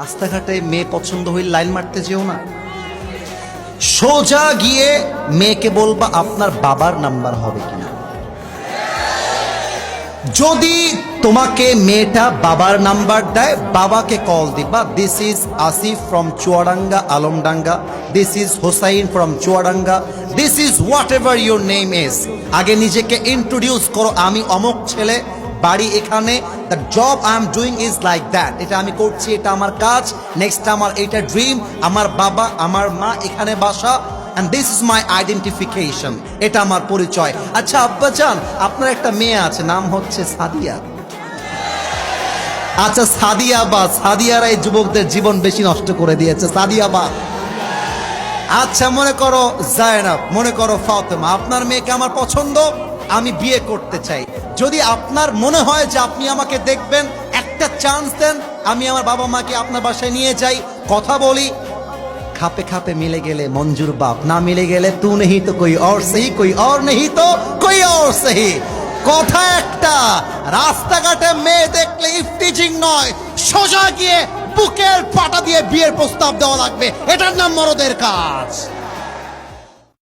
রাস্তাঘাটে মেয়ে পছন্দ হইলে লাইন মারতে যেও না, সোজা গিয়ে মেয়েকে বলবা আপনার বাবার নাম্বার হবে কিনা। যদি তোমাকে মেয়েটা বাবার নাম্বার দেয়, বাবাকে কল দিবা, this is Asif from Chuadanga Alamdanga, this is Hossain from Chuadanga, this is what ever your name is. আগে নিজেকে ইন্ট্রোডিউস করো, আমি অমুক ছেলে, বাড়ি এখানে, the job I am doing is like that, এটা আমি করছি, এটা আমার কাজ, নেক্সট আমার এটা ড্রিম, আমার বাবা আমার মা এখানে বাসা, and this is my identification, এটা আমার পরিচয়। আচ্ছা আব্বাজান, আপনার একটা মেয়ে আছে, নাম হচ্ছে সাদিয়া। আচ্ছা সাদিয়া বা, সাদিয়ারা এই যুবকদের জীবন বেশি নষ্ট করে দিয়েছে, সাদিয়া বা। আচ্ছা মনে করো জায়নাব, মনে করো ফাতেমা, আপনার মেয়েকে আমার পছন্দ, আমি বিয়ে করতে চাই। যদি আপনার মনে হয় যে আপনি আমাকে দেখবেন, একটা চান্স দেন, আমি আমার বাবা মাকে আপনার বাসায় নিয়ে যাই, কথা বলি, খাপে খাপে মিলে গেলে মঞ্জুর বাপ, না মিলে গেলে তু নেহি তো কোই और সহি, কোই और নেহি তো কোই और সহি। কথা একটা, রাস্তাঘাটে মেয়ে দেখলে ইফটিজিং নয়, সোজা গিয়ে বুকের পাটা দিয়ে বিয়ের প্রস্তাব দেওয়া লাগবে, এটার নাম মরদের কাজ।